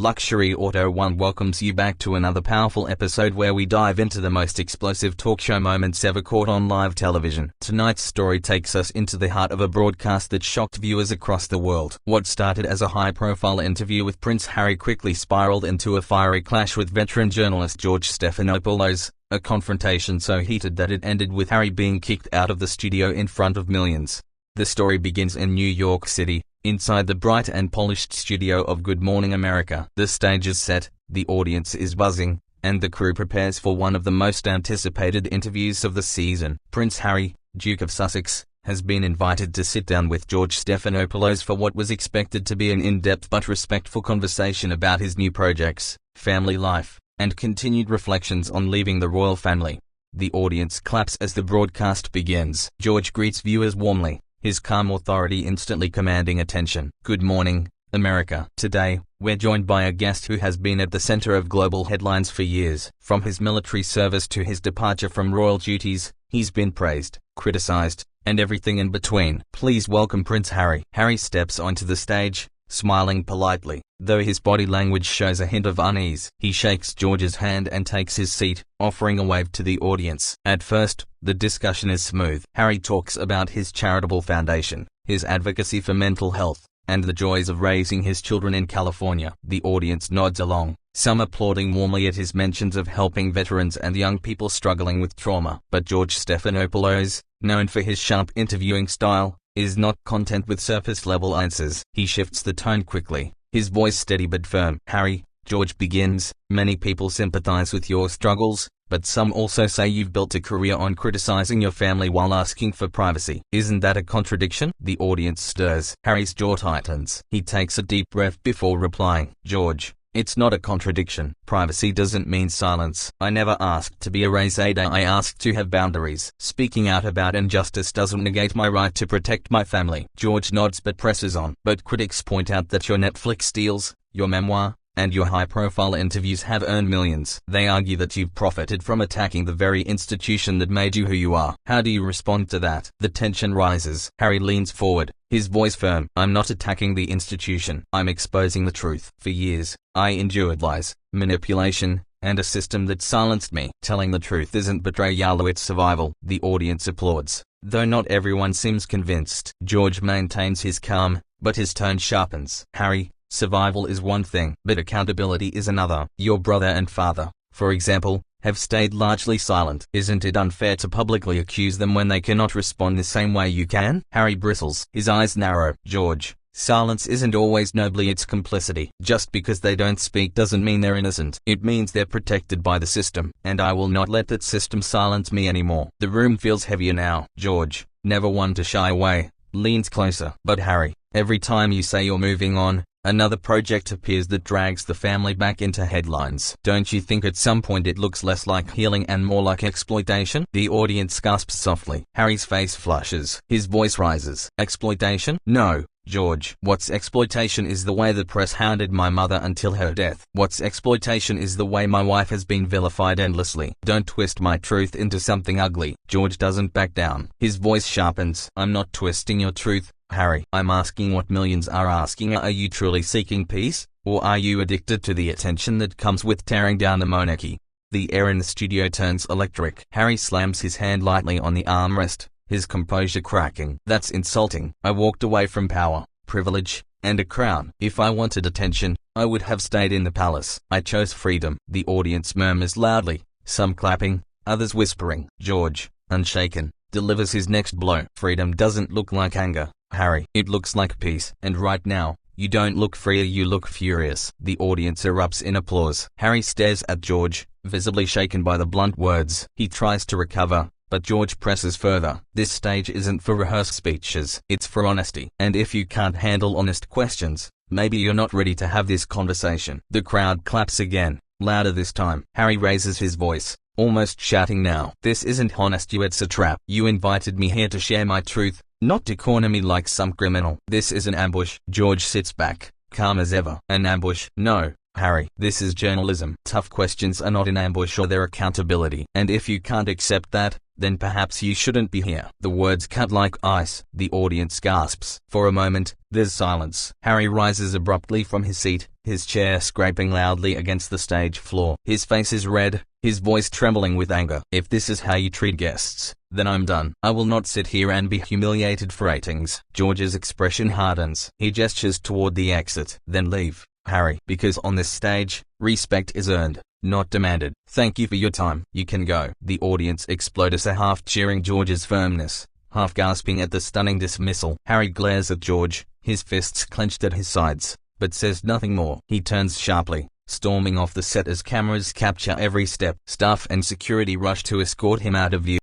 Luxury Auto One welcomes you back to another powerful episode where we dive into the most explosive talk show moments ever caught on live television. Tonight's story takes us into the heart of a broadcast that shocked viewers across the world. What started as a high-profile interview with Prince Harry quickly spiraled into a fiery clash with veteran journalist George Stephanopoulos, a confrontation so heated that it ended with Harry being kicked out of the studio in front of millions. The story begins in New York City, inside the bright and polished studio of Good Morning America. The stage is set, the audience is buzzing, and the crew prepares for one of the most anticipated interviews of the season. Prince Harry, Duke of Sussex, has been invited to sit down with George Stephanopoulos for what was expected to be an in-depth but respectful conversation about his new projects, family life, and continued reflections on leaving the royal family. The audience claps as the broadcast begins. George greets viewers warmly, his calm authority instantly commanding attention. Good morning, America. Today, we're joined by a guest who has been at the center of global headlines for years. From his military service to his departure from royal duties, he's been praised, criticized, and everything in between. Please welcome Prince Harry. Harry steps onto the stage, smiling politely, though his body language shows a hint of unease. He shakes George's hand and takes his seat, offering a wave to the audience. At first, the discussion is smooth. Harry talks about his charitable foundation, his advocacy for mental health, and the joys of raising his children in California. The audience nods along, some applauding warmly at his mentions of helping veterans and young people struggling with trauma. But George Stephanopoulos, known for his sharp interviewing style, is not content with surface-level answers. He shifts the tone quickly, his voice steady but firm. Harry, George begins, many people sympathize with your struggles, but some also say you've built a career on criticizing your family while asking for privacy. Isn't that a contradiction? The audience stirs. Harry's jaw tightens. He takes a deep breath before replying. George, it's not a contradiction. Privacy doesn't mean silence. I never asked to be a race aider. I asked to have boundaries. Speaking out about injustice doesn't negate my right to protect my family. George nods but presses on. But critics point out that your Netflix deals, your memoir, and your high-profile interviews have earned millions. They argue that you've profited from attacking the very institution that made you who you are. How do you respond to that? The tension rises. Harry leans forward, his voice firm. I'm not attacking the institution. I'm exposing the truth. For years, I endured lies, manipulation, and a system that silenced me. Telling the truth isn't betrayal, it's survival. The audience applauds, though not everyone seems convinced. George maintains his calm, but his tone sharpens. Harry, survival is one thing, but accountability is another. Your brother and father, for example, have stayed largely silent. Isn't it unfair to publicly accuse them when they cannot respond the same way you can? Harry bristles, his eyes narrow. George, silence isn't always nobly, it's complicity. Just because they don't speak doesn't mean they're innocent. It means they're protected by the system, and I will not let that system silence me anymore. The room feels heavier now. George, never one to shy away, leans closer. But Harry, every time you say you're moving on, another project appears that drags the family back into headlines. Don't you think at some point it looks less like healing and more like exploitation? The audience gasps softly. Harry's face flushes. His voice rises. Exploitation? No, George. What's exploitation is the way the press hounded my mother until her death. What's exploitation is the way my wife has been vilified endlessly. Don't twist my truth into something ugly. George doesn't back down. His voice sharpens. I'm not twisting your truth, Harry. I'm asking what millions are asking. Are you truly seeking peace, or are you addicted to the attention that comes with tearing down the monarchy? The air in the studio turns electric. Harry slams his hand lightly on the armrest, his composure cracking. That's insulting. I walked away from power, privilege, and a crown. If I wanted attention, I would have stayed in the palace. I chose freedom. The audience murmurs loudly, some clapping, others whispering. George, unshaken, delivers his next blow. Freedom doesn't look like anger, Harry. It looks like peace. And right now, you don't look free, you look furious. The audience erupts in applause. Harry stares at George, visibly shaken by the blunt words. He tries to recover, but George presses further. This stage isn't for rehearsed speeches, it's for honesty. And if you can't handle honest questions, maybe you're not ready to have this conversation. The crowd claps again, louder this time. Harry raises his voice, almost shouting now. This isn't honest, it's a trap. You invited me here to share my truth, not to corner me like some criminal. This is an ambush. George sits back, calm as ever. An ambush? No, Harry. This is journalism. Tough questions are not an ambush or their accountability. And if you can't accept that, then perhaps you shouldn't be here. The words cut like ice. The audience gasps. For a moment, there's silence. Harry rises abruptly from his seat, his chair scraping loudly against the stage floor. His face is red, his voice trembling with anger. If this is how you treat guests, then I'm done. I will not sit here and be humiliated for ratings. George's expression hardens. He gestures toward the exit. Then leave, Harry. Because on this stage, respect is earned, not demanded. Thank you for your time. You can go. The audience explodes, half cheering George's firmness, half gasping at the stunning dismissal. Harry glares at George, his fists clenched at his sides, but says nothing more. He turns sharply, storming off the set as cameras capture every step. Staff and security rush to escort him out of view.